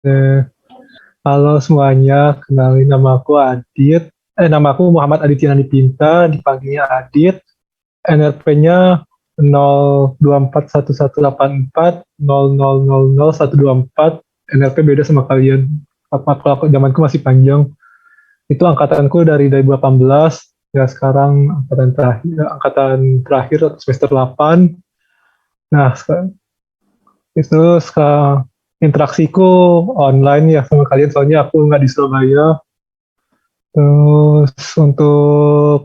Eh, Halo semuanya, kenalin nama aku Adit. Nama aku Muhammad Adit Yanani Pinta, dipanggilnya Adit. NRP-nya 02411840000124. NRP beda sama kalian. Kalau aku zamanku masih panjang. Itu angkatanku dari 2018. Ya sekarang angkatan terakhir atau semester 8. Nah, interaksiku online ya sama kalian soalnya aku nggak di Surabaya. Terus untuk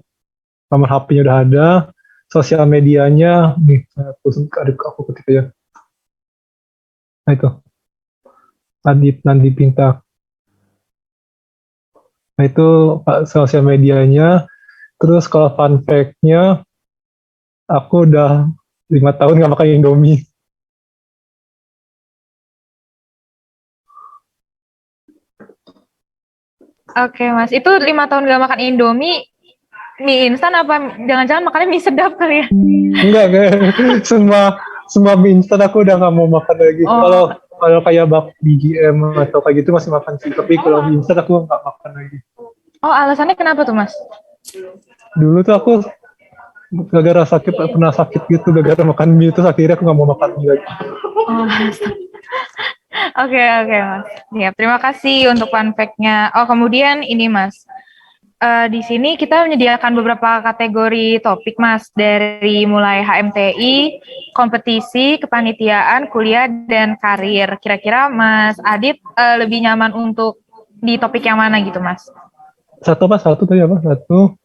nomor HP-nya udah ada, sosial medianya nih aku ketik aja. Nah itu Adit Nandi Pinta. Nah itu sosial medianya. Terus kalau fun fact-nya, aku udah 5 tahun nggak makan Indomie. Oke Mas, itu 5 tahun gak makan Indomie, mie instan apa jangan-jangan makannya mie sedap kali ya? Enggak. semua semua mie instan aku udah nggak mau makan lagi. Kalau Oh, kalau kayak bak BGM atau kayak gitu masih makan sih. Tapi kalau mie instan aku nggak makan lagi. oh alasannya kenapa tuh Mas? Dulu tuh aku gara-gara pernah sakit gitu gara-gara makan mie, terus akhirnya aku nggak mau makan mie lagi. Oh, oke oke Mas. Ya, terima kasih untuk fun fact-nya. Oh, kemudian ini Mas. Di sini kita menyediakan beberapa kategori topik Mas, dari mulai HMTI, kompetisi, kepanitiaan, kuliah, dan karir. Kira-kira Mas Adit lebih nyaman untuk di topik yang mana gitu Mas? Satu tadi apa satu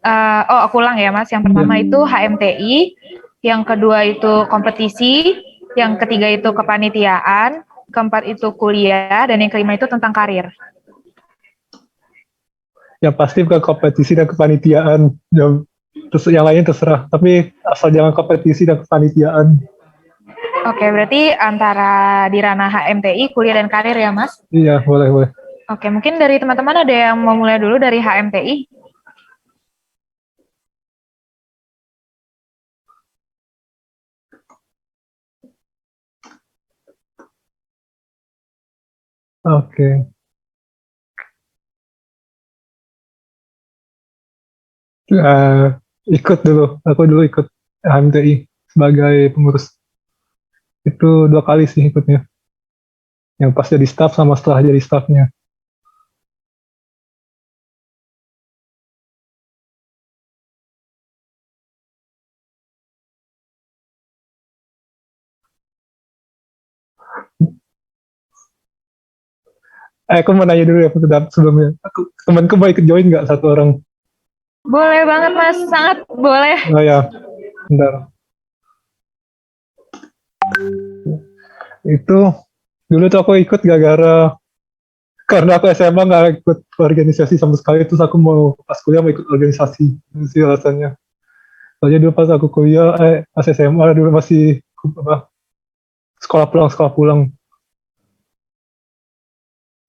Aku ulang ya Mas. Yang pertama ya. itu HMTI, yang kedua itu kompetisi, yang ketiga itu kepanitiaan, keempat itu kuliah, dan yang kelima itu tentang karir. Yang pasti bukan kompetisi dan kepanitiaan, terus yang lain terserah, tapi asal jangan kompetisi dan kepanitiaan. Oke, berarti antara di ranah HMTI, kuliah, dan karir ya Mas? Iya, boleh boleh. Oke, mungkin dari teman-teman ada yang mau mulai dulu dari HMTI? Oke. Eh, Ikut dulu, aku dulu ikut HMTI sebagai pengurus. Itu 2 kali sih ikutnya, yang pas jadi staff sama setelah jadi staffnya. Aku mau nanya dulu ya sebelumnya. Temanku mau ikut join nggak satu orang? Boleh banget Mas, sangat boleh. Oh ya, bentar. Itu dulu tuh aku ikut gara-gara karena aku SMA nggak ikut organisasi sama sekali, terus aku mau pas kuliah mau ikut organisasi. Itu sih alasannya. Soalnya dulu pas aku kuliah, pas SMA dulu masih apa, sekolah pulang.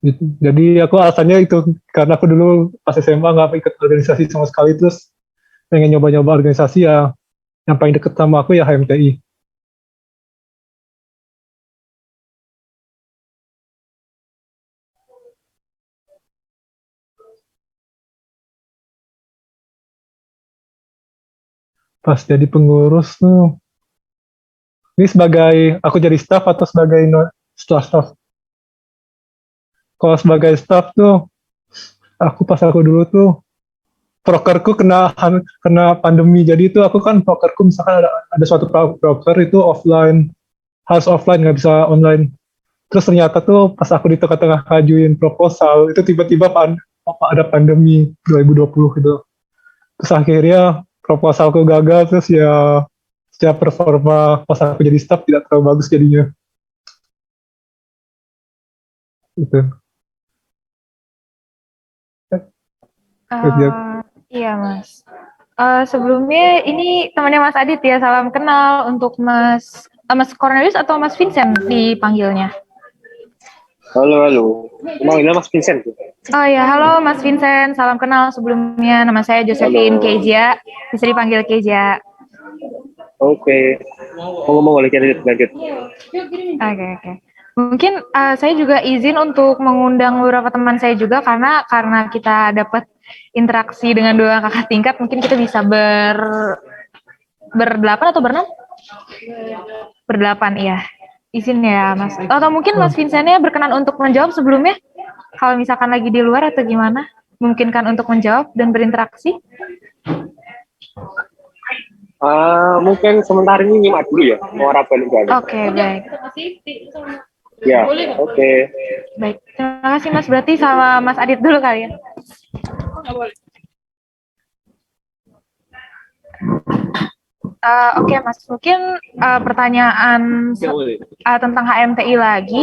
Gitu. Jadi aku alasannya itu karena aku dulu pas SMA nggak ikut organisasi sama sekali, terus pengen nyoba-nyoba organisasi ya, yang paling deket sama aku ya HMTI. Pas jadi pengurus tuh, ini sebagai aku jadi staff atau sebagai setelah staff? Kalau sebagai staff tuh, aku dulu tuh prokerku kena pandemi. Jadi itu aku kan prokerku misalkan ada suatu proker itu offline, harus offline nggak bisa online. Terus ternyata tuh pas aku di tengah-tengah ngajuin proposal itu tiba-tiba ada pandemi 2020 gitu. Terus akhirnya proposalku gagal, terus ya secara performa pas aku jadi staff tidak terlalu bagus jadinya. Gitu. Uh, iya Mas. Sebelumnya ini temannya Mas Adit ya, salam kenal untuk Mas Cornelius atau Mas Vincent dipanggilnya. Halo, halo. Manggilnya Mas Vincent. Oh ya, halo Mas Vincent, salam kenal sebelumnya. Nama saya Josephine Halo. Kezia, bisa dipanggil Kezia. Oke. Ngomong oleh lanjut. Oke. Mungkin saya juga izin untuk mengundang beberapa teman saya juga karena kita dapat interaksi dengan dua kakak tingkat, mungkin kita bisa berdelapan atau berenam? Berdelapan, iya. Izin ya, Mas. Atau mungkin Mas Vincentnya berkenan untuk menjawab sebelumnya? Kalau misalkan lagi di luar atau gimana? Memungkinkan untuk menjawab dan berinteraksi? Mungkin sementara ini nyimak dulu ya, mau balik balik. Oke, baik. Ya, oke. Baik, terima kasih Mas. Berarti sama Mas Adit dulu kali ya. Oke Mas, mungkin pertanyaan tentang HMTI lagi.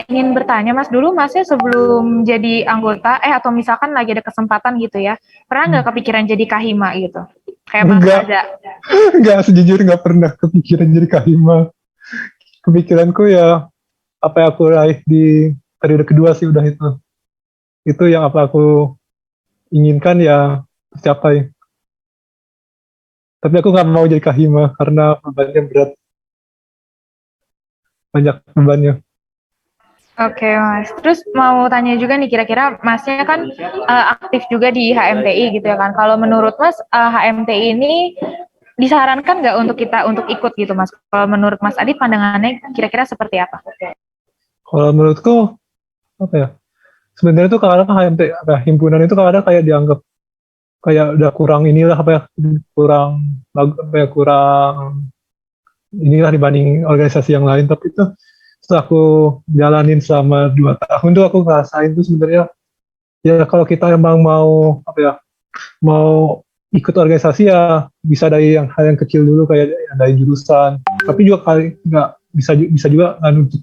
Ingin bertanya Mas, dulu Masnya sebelum jadi anggota, atau misalkan lagi ada kesempatan gitu ya, pernah nggak kepikiran jadi kahima gitu? Kayak Mas Raza. Enggak, sejujurnya nggak pernah kepikiran jadi kahima. Kepikiranku ya apa yang aku raih di periode kedua sih udah itu. Itu yang apa aku inginkan ya tercapai. Tapi aku nggak mau jadi kahima karena bebannya berat. Banyak bebannya. Oke Mas, terus mau tanya juga nih kira-kira Masnya kan aktif juga di HMTI gitu ya kan. Kalau menurut Mas HMTI ini disarankan nggak untuk kita untuk ikut gitu Mas? Kalau menurut Mas Adit pandangannya kira-kira seperti apa? Kalau menurutku apa ya? Sebenarnya tuh kadang HMTI himpunan itu kadang kayak dianggap kayak udah kurang inilah apa ya, kurang apa ya, kurang inilah dibanding organisasi yang lain. Tapi itu setelah aku jalanin selama 2 tahun tuh aku ngerasain tuh sebenarnya ya kalau kita emang mau apa ya, mau ikut organisasi ya bisa dari yang hal yang kecil dulu kayak dari jurusan. Tapi juga kali nggak bisa juga nggak nutup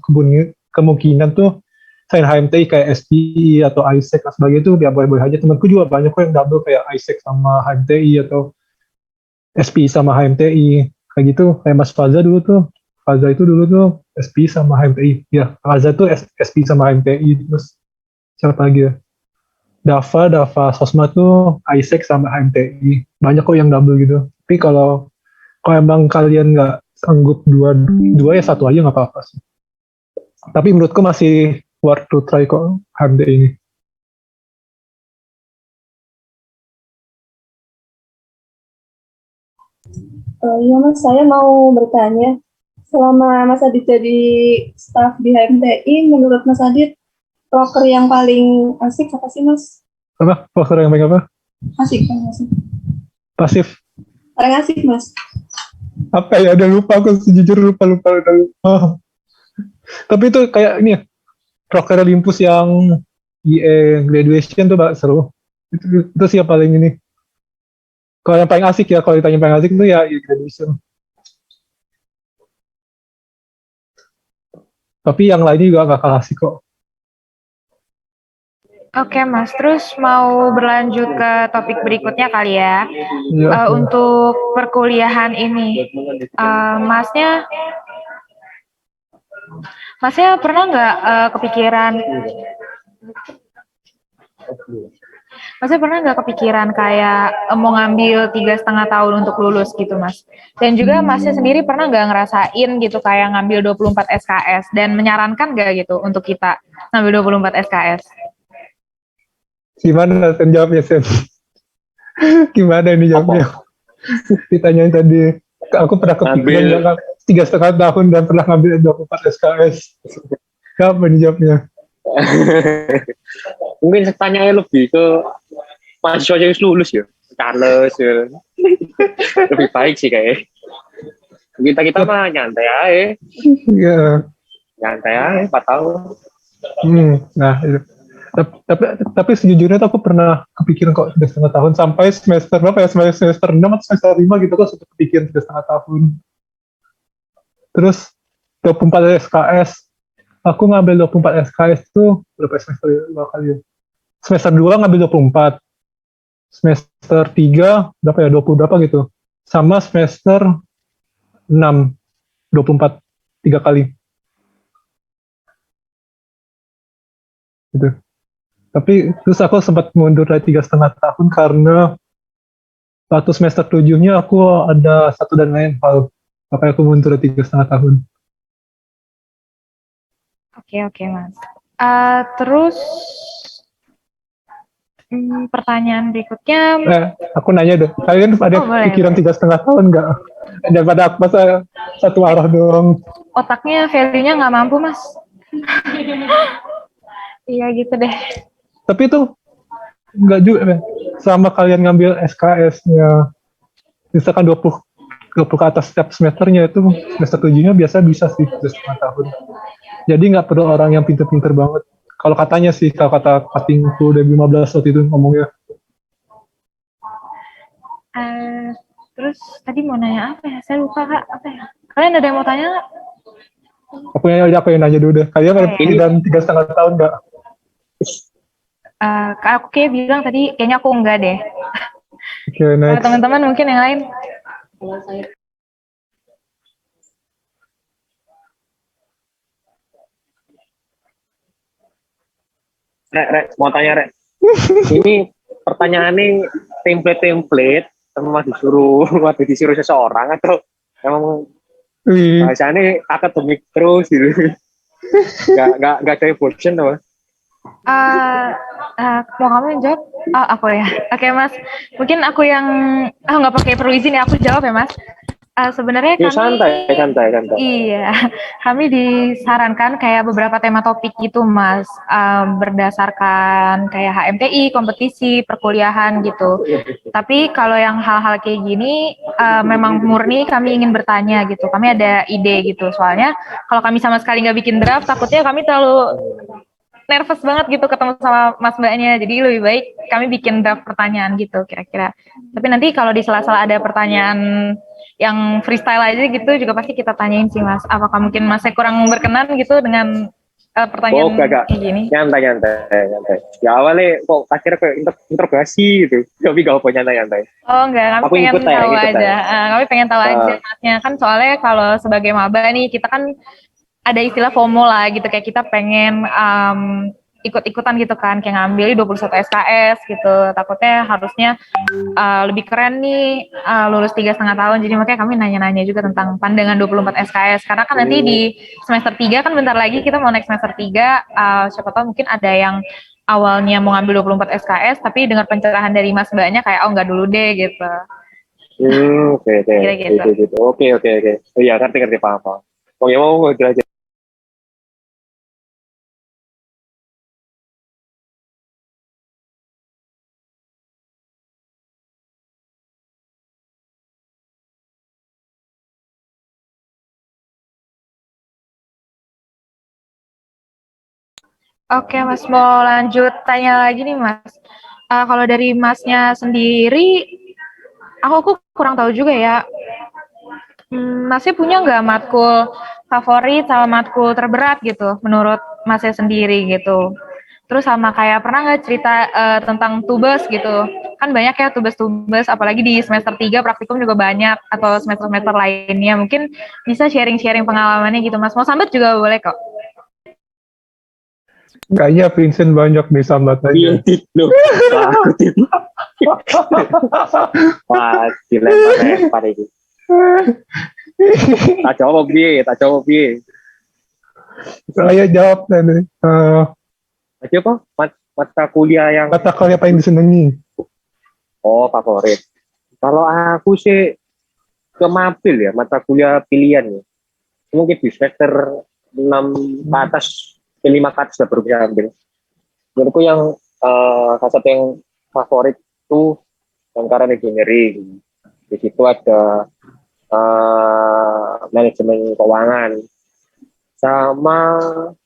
kemungkinan tuh selain HMTI kayak SPI atau ISEC dan sebagainya itu ya boleh-boleh aja. Temanku juga banyak kok yang double kayak ISEC sama HMTI atau SPI sama HMTI kayak gitu. Kayak Mas Faza dulu tuh, Faza itu dulu tuh SPI sama HMTI. Ya, Faza tuh SPI sama HMTI. Terus siapa lagi ya? Dava Sosma tuh ISEC sama HMTI. Banyak kok yang double gitu. Tapi kalau emang kalian nggak sanggup dua ya satu aja nggak apa-apa sih. Tapi menurutku masih worth to try kok HMTI ini. Iya Mas, saya mau bertanya, selama Mas Adit jadi staf di HMTI, menurut Mas Adit, proker yang paling asik apa sih Mas? Apa? Poster yang paling apa? Asik, paling asik. Pasif. Paling asik Mas. Apa ya? Udah lupa aku sejujurnya lupa. Udah lupa. Tapi itu kayak ini ya, Proker Olympus yang IE graduation tuh seru. Itu sih yang paling ini. Kalau yang paling asik ya, kalau ditanya paling asik itu ya IE graduation. Tapi yang lainnya juga gak kalah asik kok. Oke Mas, terus mau berlanjut ke topik berikutnya kali ya. Ya, Untuk perkuliahan ini, Masnya pernah nggak kepikiran? Masnya pernah nggak kepikiran kayak mau ngambil 3,5 tahun untuk lulus gitu Mas? Dan juga Masnya sendiri pernah nggak ngerasain gitu kayak ngambil 24 SKS dan menyarankan nggak gitu untuk kita ngambil 24 SKS? Gimana Sen jawabnya Sen? Gimana ini jawabnya? Ditanyain tadi, aku pernah kepikiran 3,5 tahun dan pernah ngambil 24 SKS. Apa nih jawabnya? Mungkin pertanyaannya lebih ke mahasiswa yang lulus ya, Charles ya. Lebih baik sih kayak kita mah nyantai aja, Iya. nyantai aja 4 tahun. Nah, itu. Tapi sejujurnya tuh aku pernah kepikiran kok 3,5 tahun sampai semester berapa ya, semester 6 atau semester 5 gitu kok sudah kepikiran 3,5 tahun. Terus 24 SKS, aku ngambil 24 SKS tuh berapa semester ya? 2 kali ya. Semester 2 ngambil 24, semester 3 berapa ya, 20 berapa gitu. Sama semester 6, 24, 3 kali. Gitu. Tapi terus aku sempat mundur dari 3,5 tahun karena waktu semester 7-nya aku ada satu dan lain hal. Makanya aku mundur dari 3,5 tahun. Oke, Mas. Terus pertanyaan berikutnya, Aku nanya deh, kalian ada boleh, pikiran boleh. 3,5 tahun nggak? Daripada aku masa satu arah dong. Otaknya value-nya nggak mampu, Mas. Iya gitu deh. Tapi itu nggak juga, Ben. Selama kalian ngambil SKS-nya, misalkan 20 ke atas setiap semesternya, itu semester 7-nya biasa bisa sih 2,5 tahun. Jadi nggak perlu orang yang pinter-pinter banget. Kalau katanya sih, kalau kata cuttingku 2015 waktu itu ngomongnya. Eh, terus tadi mau nanya apa ya? Saya lupa, Kak. Apa ya? Kalian ada yang mau tanya nggak? Aku yang nanya dulu deh. Kalian ada Oke. pikiran 3,5 tahun nggak? Kak, aku kayak bilang tadi, kayaknya aku enggak deh. Oke, next. Teman-teman mungkin yang lain. Rek, mau tanya Rek. Ini pertanyaannya template sama disuruh seseorang atau emang Wih, bahasanya akademik terus gitu. Gak ada evolution apa? Mau kamu yang jawab? Aku ya. Oke, Mas. Mungkin aku yang nggak pakai perlu izin ya, aku jawab ya, Mas. Sebenarnya Ya kami santai. iya, kami disarankan kayak beberapa tema topik gitu, Mas. Berdasarkan kayak HMTI, kompetisi, perkuliahan gitu. Tapi kalau yang hal-hal kayak gini memang murni kami ingin bertanya gitu. Kami ada ide gitu. Soalnya kalau kami sama sekali nggak bikin draft, takutnya kami terlalu nervous banget gitu ketemu sama Mas Mbaknya. Jadi lebih baik kami bikin draft pertanyaan gitu kira-kira. Tapi nanti kalau di sela-sela ada pertanyaan yang freestyle aja gitu juga pasti kita tanyain sih Mas. Apakah mungkin Masnya kurang berkenan gitu dengan pertanyaan Gak. kayak gini? Nyantai. Ya awalnya kok akhirnya kayak interogasi gitu. Tapi gak apa nyantai. Oh enggak, kami Aku pengen ikut tahu ya. aja. Kami pengen tahu aja Masnya kan soalnya kalau sebagai maba nih kita kan ada istilah FOMO lah gitu kayak kita pengen ikut-ikutan gitu kan kayak ngambil 21 SKS gitu takutnya harusnya lebih keren nih lulus 3,5 tahun jadi makanya kami nanya-nanya juga tentang pandangan 24 SKS karena kan nanti di semester 3 kan bentar lagi kita mau naik semester 3 siapa tahu mungkin ada yang awalnya mau ngambil 24 SKS tapi dengar pencerahan dari Mas Mbaknya kayak oh enggak dulu deh gitu. Oke. Gitu. Oke. Oh iya, ngerti paham. Oh ya mau jelasin. Oke, Mas, mau lanjut tanya lagi nih, Mas. Kalau dari Masnya sendiri, aku kurang tahu juga ya. Masnya punya nggak matkul favorit sama matkul terberat gitu, menurut Masnya sendiri gitu? Terus sama kayak pernah nggak cerita tentang tugas gitu? Kan banyak ya tugas-tugas, apalagi di semester 3 praktikum juga banyak, atau semester-semester lainnya. Mungkin bisa sharing-sharing pengalamannya gitu, Mas. Mau sambat juga boleh kok. kayaknya Vincent banyak nih sambatannya. Loh. Wah, dilempar itu. Tak jawab piye. Saya jawab nih. Aja apa? Mata kuliah yang Mata kuliah paling disenangi. favorit. Kalau aku sih ke Mapil ya, mata kuliah pilihan ya. Mungkin di semester 6 ke atas, 5 ke atas lah baru bisa ambil. Menurutku yang salah satu yang favorit itu Angkara Engineering. Di situ ada manajemen keuangan. Sama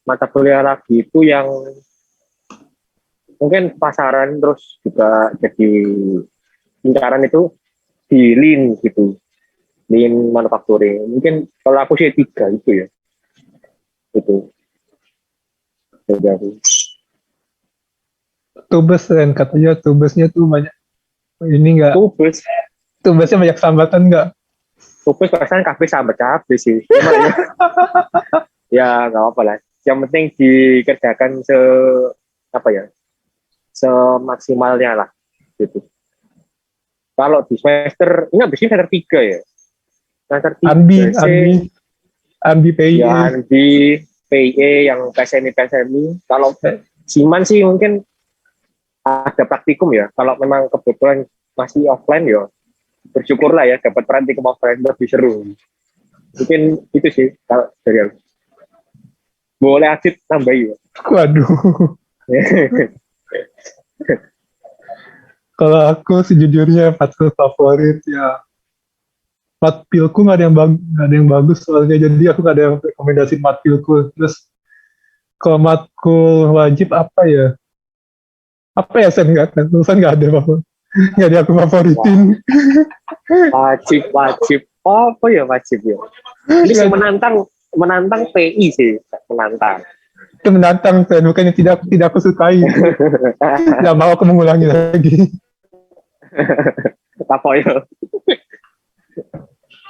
mata kuliah lagi itu yang mungkin pasaran terus juga jadi lingkaran itu di lean gitu. Lean manufacturing. Mungkin kalau aku sih 3 itu ya. Itu. Jadi Tubes kan katanya tubesnya tuh banyak. Ini enggak. Tubes Tubesnya banyak sambatan enggak? perasaan kafe sambat kafe sih. Cuma ya nggak apa lah. Yang penting dikerjakan semaksimalnya lah gitu. Kalau di semester ini habis ini semester 3 ya. Semester 3 Ambi PI. ya Ambi PIE, yang PSMI. Kalau Siman sih mungkin ada praktikum ya. Kalau memang kebetulan masih offline ya, bersyukurlah ya dapat praktikum offline lebih seru. Mungkin itu sih kalau dari aku. Boleh Adit tambahin ya. Waduh. Kalau aku sejujurnya matkul favorit ya matkilku nggak ada yang bagus soalnya, jadi aku nggak ada yang rekomendasi matkilku. Terus kalau matkul wajib apa ya, saya nggak ada apa, nggak ada aku favoritin. Wajib. Oh, apa ya wajib ya? Ini sih menantang PI sih, menantang. Itu menantang, saya bukannya tidak aku sukai, nggak mau aku mengulangi lagi. Apa ya?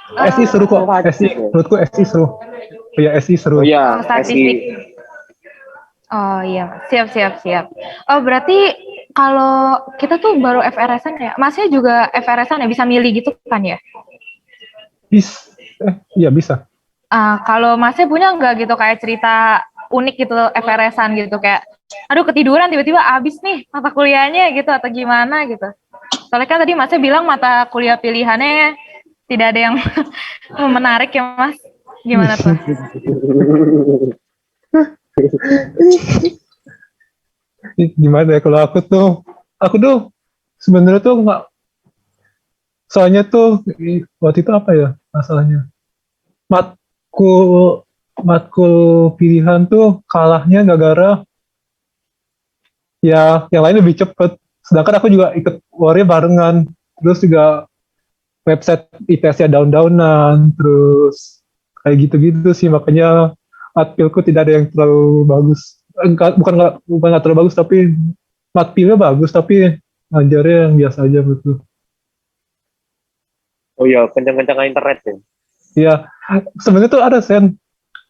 SI seru kok, SI menurutku SI seru. Ya SI seru. Oh iya, Statistik. Oh iya, siap. Oh berarti kalau kita tuh baru FRS-an ya, masnya juga FRS-an ya, bisa milih gitu kan ya? Iya bisa. Kalau masnya punya nggak gitu kayak cerita unik gitu FRS-an gitu kayak, aduh ketiduran tiba-tiba abis nih mata kuliahnya gitu atau gimana gitu? Soalnya kan tadi masnya bilang mata kuliah pilihannya tidak ada yang menarik ya mas, gimana tuh? Gimana ya, kalau aku tuh sebenarnya tuh nggak, soalnya tuh waktu itu apa ya masalahnya, matkul matkul pilihan tuh kalahnya gara-gara ya yang lain lebih cepet, sedangkan aku juga ikut warnya barengan, terus juga website ITS-nya down-downan, terus kayak gitu-gitu sih, makanya matkilku tidak ada yang terlalu bagus. Bukan nggak terlalu bagus, tapi matkilnya bagus, tapi ngajarnya yang biasa aja betul. Oh iya, kencang-kencang internet ya. Ya, sebenarnya tuh ada sen,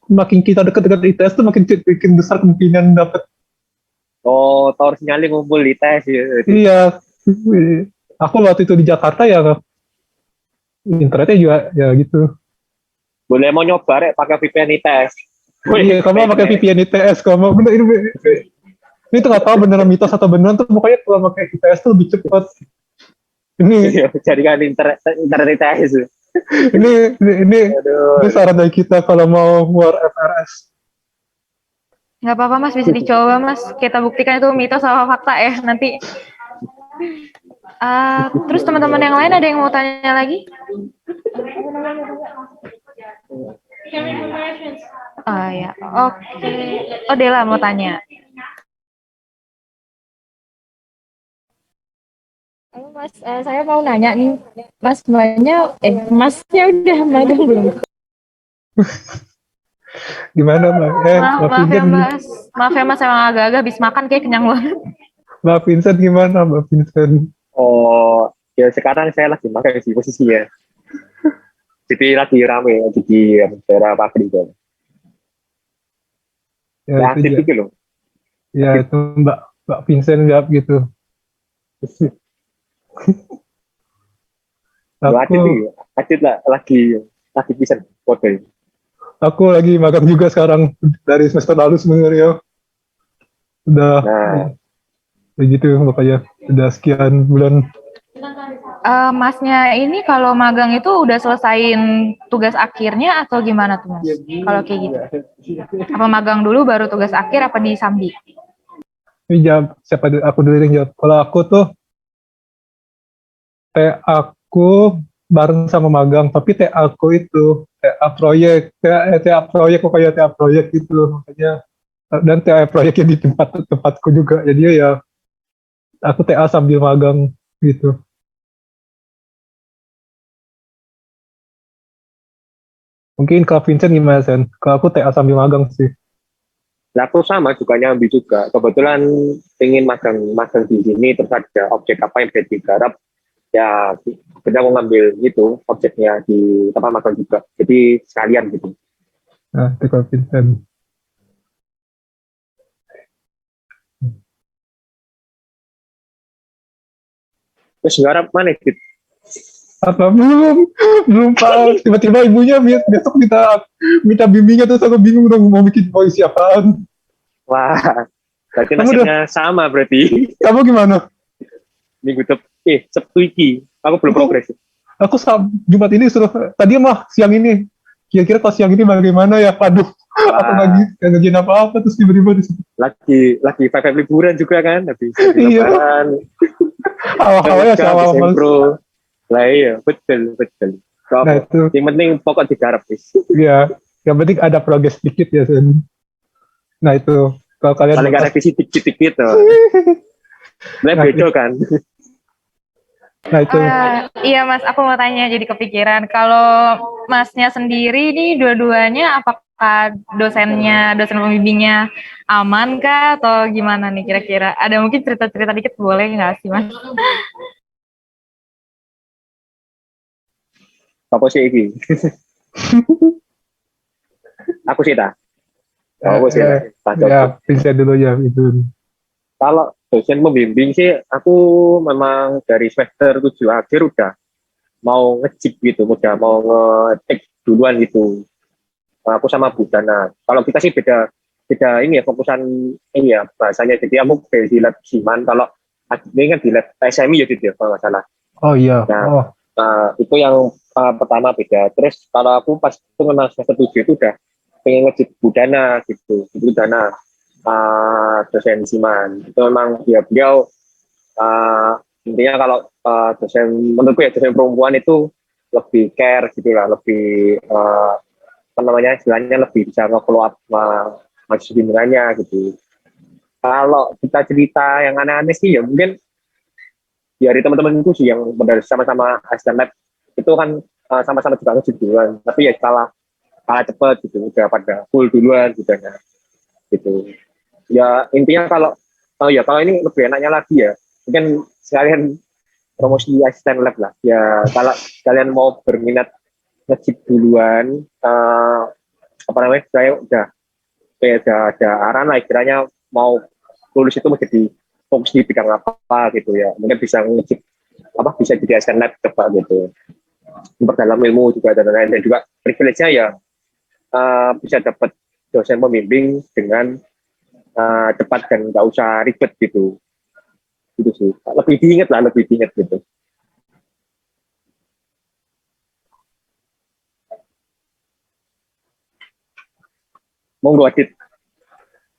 makin kita dekat-dekat ITS tuh makin besar kemungkinan dapat. Oh, tower sinyalnya ngumpul di tes ya. Iya, aku waktu itu di Jakarta ya internetnya juga ya gitu. Boleh mau nyoba rek pakai VPN tes. Iya, kamu pakai VPN ITS, kamu bener ini tuh nggak tahu beneran mitos atau beneran tuh, pokoknya kalau pakai ITS tuh lebih cepat. Ini Iya, jadikan internet tes. ini Aduh. saran dari kita kalau mau war FRS. Nggak apa-apa mas, bisa dicoba mas. Kita buktikan itu mitos sama fakta ya nanti. Terus teman-teman yang lain ada yang mau tanya lagi? Oh ya, oke. Oh Dela mau tanya. Halo Mas, saya mau nanya nih, Masnya udah magang belum? Gimana Mbak? Maaf ya mas, emang agak-agak habis makan kayak kenyang banget. Mbak Vincent gimana Mbak Vincent? Oh, ya sekarang saya lagi makan di posisinya. Jadi lagi rame di daerah pabrik kan. Ya, Ya, itu aktif juga. gitu loh. Ya itu Mbak Vincent jawab gitu. Ya, aktif lah lagi bisa kode. Aku lagi magang juga sekarang dari semester lalu sebenarnya. Udah Nah, begitu makanya udah sekian bulan. Masnya ini kalau magang itu udah selesain tugas akhirnya atau gimana tuh mas? Kalau kayak gitu, apa magang dulu baru tugas akhir apa disambi? Ini jawab siapa aku dulu yang jawab. Kalau aku tuh aku bareng sama magang, tapi aku itu TA proyek kok, kayak TA proyek gitu makanya, dan TA proyeknya di tempatku juga, jadi ya aku TA sambil magang gitu. Mungkin kalau Vincent gimana Sen? Kalau aku TA sambil magang sih. aku sama juga nyambi juga. Kebetulan ingin magang di sini, terus ada objek apa yang bisa digarap. Ya, kita mau ngambil itu objeknya di tempat magang juga. Jadi sekalian gitu. Nah, itu kalau Vincent. Terus garap mana gitu? Apa belum Pak. Tiba-tiba ibunya besok minta bimbingan, terus aku bingung dong mau bikin puisi apaan. Wah, berarti Kamu nasibnya sama berarti. Kamu gimana? Minggu Sabtu iki. Aku belum Aku progres. aku Jumat ini suruh tadi mah siang ini. Kira-kira pas siang ini bagaimana ya? Aduh, aku Wah, nggak ngerjain apa-apa terus tiba-tiba di situ. lagi vibe liburan juga kan, habis Iya, lebaran, awal-awalnya sih habis awal males. sempro. Lah iya, betul, betul. Kok Nah apa? itu, Yang penting pokok digarap wis. ya, yang penting ada progres sedikit ya, Sen. Nah itu, kalau kalian Paling nggak pas, revisi dikit-dikit tuh. Lah nah, beda kan. nah itu, Iya Mas, aku mau tanya jadi kepikiran. Kalau Masnya sendiri nih dua-duanya apakah dosen pembimbingnya aman kah atau gimana nih kira-kira? Ada mungkin cerita-cerita dikit boleh nggak sih Mas? Apa sih ini? Aku sih tak. Aku sih tak. Tak ya, jawab. Vincent dulu ya itu. Kalau dosen pembimbing sih, aku memang dari semester 7 akhir udah mau ngejip gitu, udah mau ngetik duluan gitu. Aku sama Bu Dana. Kalau kita sih beda beda ini ya fokusan ini ya bahasanya. Jadi aku di lab Siman. Kalau ini kan di lab SMI ya gitu ya kalau nggak salah. Oh iya, Nah, oh, itu yang pertama beda. Terus kalau aku pas itu memang semester 7 itu udah pengen ngejip Bu Dana gitu. Bu Dana dosen Siman. Itu memang dia beliau intinya kalau dosen menurutku ya dosen perempuan itu lebih care gitu lah, lebih apa namanya istilahnya lebih bisa nge-follow up mahasiswa bimbingannya gitu. Kalau kita cerita yang aneh-aneh sih ya mungkin ya dari teman-teman itu sih yang benar sama-sama asisten lab itu kan sama-sama juga ngejip duluan, tapi ya kalah cepet gitu, udah pada full duluan gitu ya. Gitu. Ya intinya kalau ya kalau ini lebih enaknya lagi ya, mungkin sekalian promosi asisten lab lah. Ya kalau kalian mau berminat ngejip duluan, apa namanya saya udah kayak ada arahan lah istilahnya mau lulus itu menjadi fokus di bidang apa gitu ya, mungkin bisa ngecip apa bisa jadi asisten lab coba gitu, memperdalam ilmu juga dan lain-lain. Dan juga privilege-nya ya bisa dapat dosen pembimbing dengan cepat dan nggak usah ribet gitu sih, lebih diingat gitu. Monggo Adit.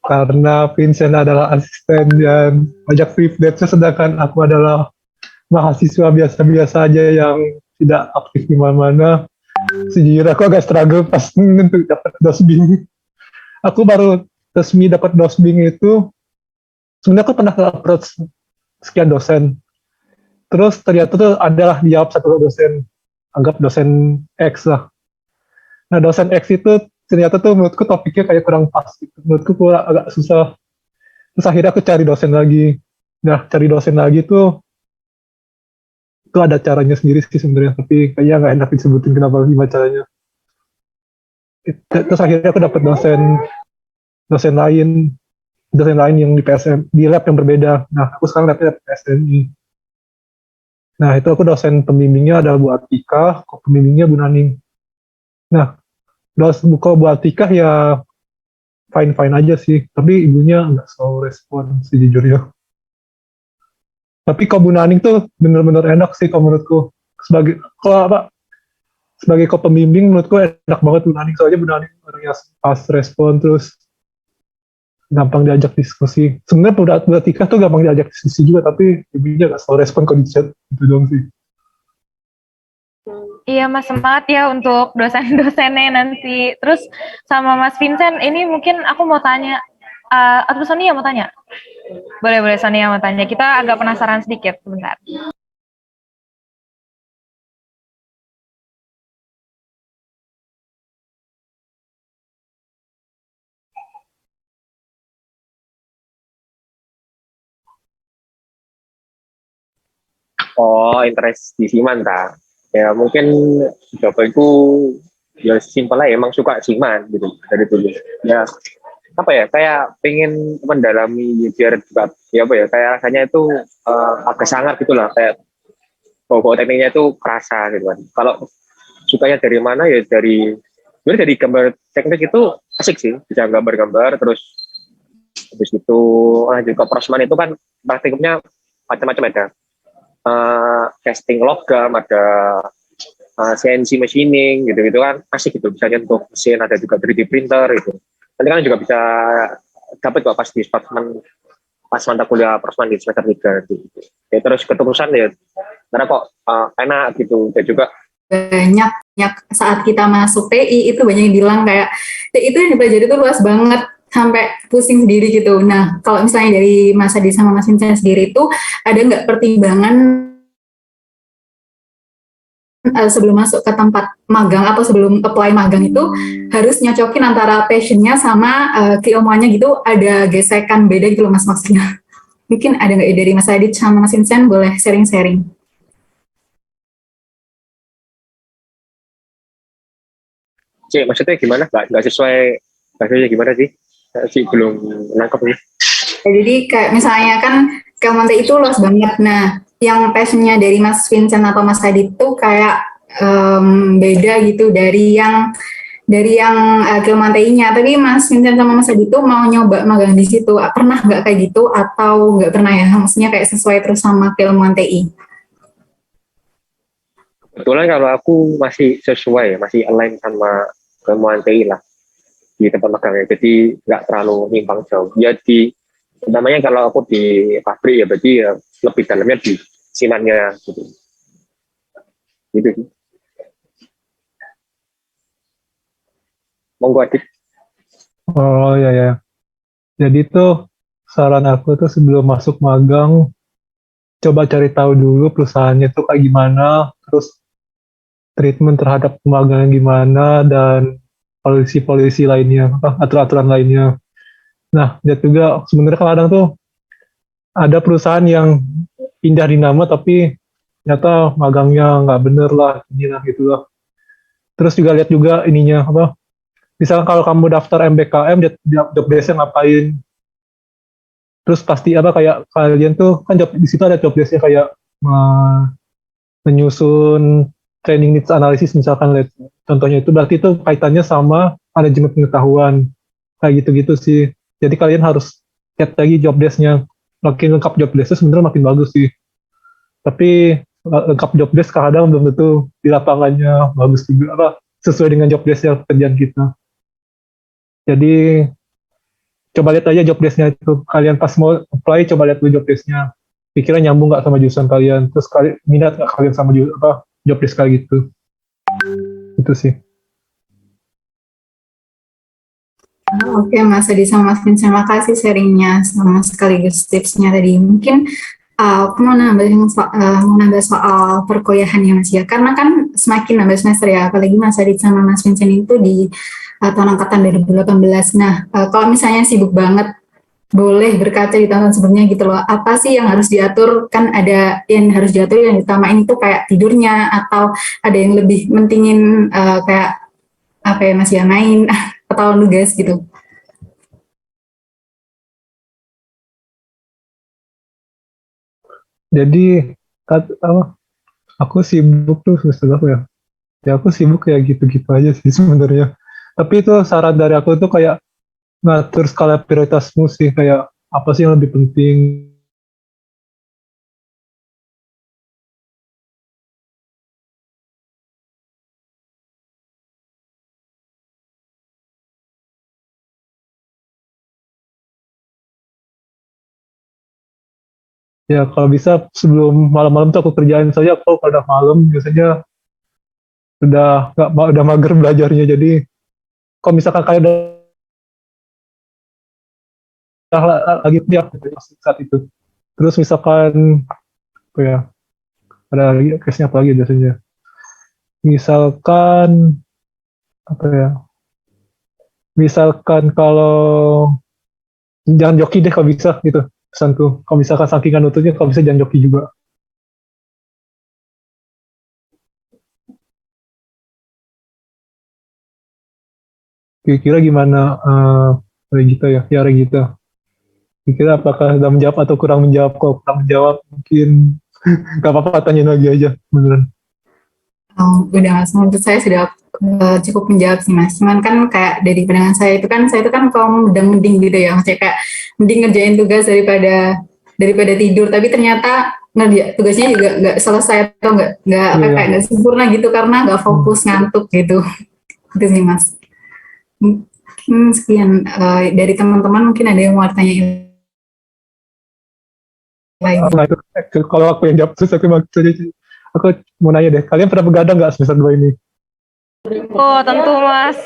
karena Vincent adalah asisten yang banyak privilege, sedangkan aku adalah mahasiswa biasa-biasa aja yang tidak aktif di mana-mana. Sejujurnya aku agak struggle pas untuk dapat dosbing. Aku baru resmi dapat dosbing itu, sebenarnya aku pernah approach sekian dosen. Terus ternyata tuh adalah dijawab satu dosen, anggap dosen X lah. Nah dosen X itu ternyata tuh menurutku topiknya kayak kurang pas gitu. Menurutku kurang agak susah. Terus akhirnya aku cari dosen lagi. Nah cari dosen lagi tuh itu ada caranya sendiri sih sebenarnya, tapi kayaknya nggak enak disebutin kenapa gimana caranya. Terus akhirnya aku dapat dosen lain dosen lain yang di PSM di lab yang berbeda. Nah aku sekarang labnya PSMI. Nah itu aku dosen pembimbingnya ada Bu Atika, pembimbingnya Bu Naning. Nah kalau Bu Atika ya fine fine aja sih, tapi ibunya nggak selalu respon sejujurnya. Tapi kalau Bu Naning tuh bener-bener enak sih kalau menurutku. Sebagai pembimbing menurutku enak banget Bu Naning, soalnya Bu Naning orangnya pas respon, terus gampang diajak diskusi. Sebenarnya Bu Atika tuh gampang diajak diskusi juga, tapi ibunya nggak selalu respon kalau di chat, itu doang sih. Iya Mas, semangat ya untuk dosen-dosennya nanti. Terus sama Mas Vincent, ini mungkin aku mau tanya, atau Sonia mau tanya? Boleh Sonia mau tanya. Kita agak penasaran sedikit, sebentar. Oh, interest di Siman ta. Ya mungkin jawabanku ya simpel aja, emang suka Siman gitu dari dulu. Ya apa ya, kayak pengen mendalami biar juga ya apa ya, kayak rasanya itu agak sangat gitu lah, kayak bau-bau tekniknya itu kerasa gitu kan. Kalau sukanya dari mana ya sebenarnya dari gambar teknik itu asik sih, bisa gambar-gambar terus habis itu lanjut ke prosman itu kan praktikumnya macam-macam ada casting logam, ada CNC machining gitu-gitu kan asik gitu, bisa nyentuh mesin, ada juga 3D printer gitu. Nanti kan juga bisa dapat kok pas di pas mata kuliah prosman di semester 3 gitu. Ya, terus keterusan ya karena kok enak gitu dan juga banyak saat kita masuk TI itu banyak yang bilang kayak TI itu yang dipelajari itu luas banget sampai pusing sendiri gitu. Nah kalau misalnya dari Mas Adi sama Mas Vincent sendiri itu ada nggak pertimbangan sebelum masuk ke tempat magang atau sebelum apply magang itu harus nyocokin antara passionnya sama keilmuannya gitu, ada gesekan beda gitu loh Mas maksudnya. Mungkin ada nggak dari Mas Adit sama Mas Vincent, boleh sharing-sharing. Cik, maksudnya gimana? Nggak sesuai gimana sih? Sih belum nangkep nih. Ya, jadi kayak misalnya kan Kelmonte itu luas banget. Nah, yang passionnya dari Mas Vincent atau Mas Adit itu kayak beda gitu dari yang Kelmonte-nya. Tapi Mas Vincent sama Mas Adit itu mau nyoba magang di situ. Pernah nggak kayak gitu atau nggak pernah ya? Maksudnya kayak sesuai terus sama Kelmonte-i. Kebetulan kalau aku masih sesuai, masih align sama kemauan TI lah di tempat magangnya, jadi nggak terlalu nyimpang jauh. Jadi utamanya kalau aku di pabrik ya berarti ya lebih dalamnya di sinannya gitu. Gitu sih. Monggo Adit. Oh ya ya. Jadi tuh saran aku tuh sebelum masuk magang coba cari tahu dulu perusahaannya tuh kayak gimana, terus treatment terhadap pemagangan gimana dan polisi-polisi lainnya, aturan-aturan lainnya. Nah, dan juga sebenarnya kadang tuh ada perusahaan yang indah di nama tapi ternyata magangnya nggak bener lah, inilah gitu lah. Terus juga lihat juga ininya apa? Misalnya kalau kamu daftar MBKM, job desk-nya ngapain? Terus pasti apa kayak kalian tuh kan di situ ada job desk-nya kayak menyusun training needs analysis misalkan contohnya itu berarti itu kaitannya sama manajemen pengetahuan kayak gitu-gitu sih. Jadi kalian harus lihat lagi job desk-nya, makin lengkap job desk-nya sebenarnya makin bagus sih. Tapi lengkap job desk kadang belum tentu di lapangannya bagus juga apa sesuai dengan job desk-nya kerjaan kita. Jadi coba lihat aja job desk-nya itu, kalian pas mau apply coba lihat dulu job desk-nya, pikiran nyambung nggak sama jurusan kalian, terus minat nggak kalian sama job desk kayak gitu. Itu sih. Oke, Mas Adi sama Mas Vincent, terima kasih sharingnya sama sekaligus tipsnya tadi. Mungkin aku mau nambah soal perkuliahan ya Mas ya, karena kan semakin nambah semester ya, apalagi Mas Adi sama Mas Vincent itu di tahun angkatan 2018. Nah, kalau misalnya sibuk banget, boleh berkaca di tahun sebelumnya gitu loh, apa sih yang harus diatur? Kan ada yang harus diatur, yang utamain itu kayak tidurnya, atau ada yang lebih mentingin kayak apa ya Mas ya, main atau nugas gitu. Jadi aku sibuk tuh semester apa ya? Ya aku sibuk kayak gitu-gitu aja sih sebenarnya. Tapi itu saran dari aku tuh kayak ngatur skala prioritasmu sih, kayak apa sih yang lebih penting. Ya kalau bisa sebelum malam-malam tuh aku kerjain saja, aku kalau udah malam biasanya udah mager belajarnya. Jadi kalau misalkan kalian udah lagi ya saat itu, terus misalkan apa ya, ada lagi case-nya apa lagi biasanya, misalkan apa ya, misalkan kalau jangan joki deh kalau bisa gitu pesan tuh, kalau misalkan sakingan nututnya kalau bisa jangan joki juga. Kira-kira gimana Regita ya Regita, kira apakah sudah menjawab atau kurang menjawab? Kalau kurang menjawab mungkin Gak apa-apa, tanyain lagi aja, beneran. Udah Mas, menurut saya sudah cukup menjawab sih Mas. Cuman kan kayak dari pandangan saya itu kan kaum mending gitu ya, maksudnya kayak mending ngerjain tugas daripada tidur. Tapi ternyata tugasnya juga nggak selesai atau nggak apa Iya. kayak nggak sempurna gitu karena nggak fokus ngantuk gitu. Itu sih Mas. Mungkin sekian dari teman-teman mungkin ada yang mau tanya lagi. Nah itu, kalau aku yang jawab terus aku mau nanya deh, kalian pernah begadang nggak semester 2 ini? Oh, tentu Mas.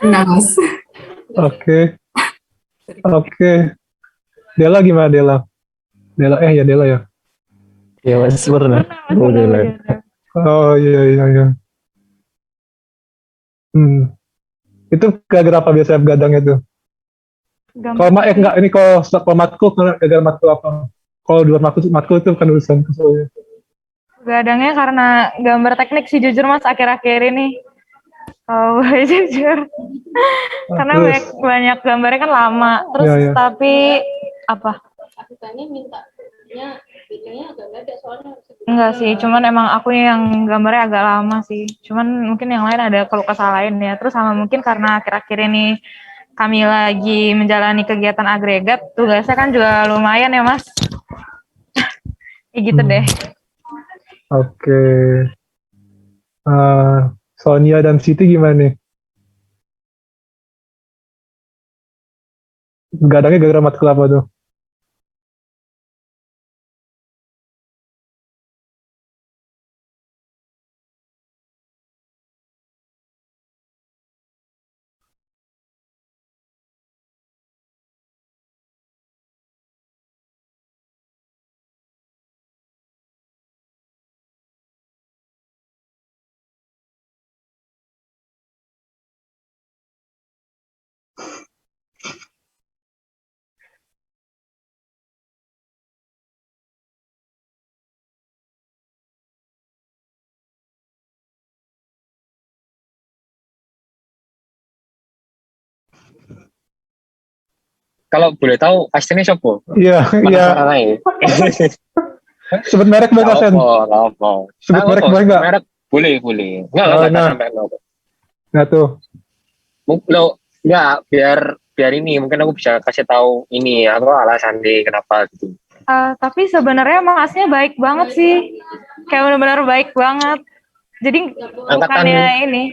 Nah Mas. Oke, oke. Dela gimana Dela? Dela ya. Ya mas pernah. Mas, Udah lah. begadang. Oh iya. Itu gara-gara apa biasanya begadangnya tuh? Kalau Gampang. enggak, ini kalau matkul, gara-gara matkul apa? Kalau di luar matkul itu kan urusan soalnya. Begadangnya karena gambar teknik sih jujur Mas akhir-akhir ini. Oh, boleh jujur. Karena Terus, banyak gambarnya kan lama. Terus Iya. tapi apa? Enggak sih, cuman emang aku yang gambarnya agak lama sih. Cuman mungkin yang lain ada keluh kesah lain ya. Terus sama mungkin karena akhir-akhir ini kami lagi menjalani kegiatan agregat, tugasnya kan juga lumayan ya Mas. Ya gitu deh. Oke. Sonia dan Siti gimana nih? Begadangnya gara-gara matkul apa tuh? Kalau boleh tahu pastinya siapa? Iya. Penasaran aja. Sebut merek boleh nggak, Sen? Nggak apa. Sebut merek boleh nggak? Merek boleh. Nggak Nah. sampai nol. Nah tuh. Lo nggak biar ini mungkin aku bisa kasih tahu ini apa alasan deh kenapa gitu. Tapi sebenarnya Masnya baik banget sih. Kayak benar-benar baik banget. Jadi bukannya ini.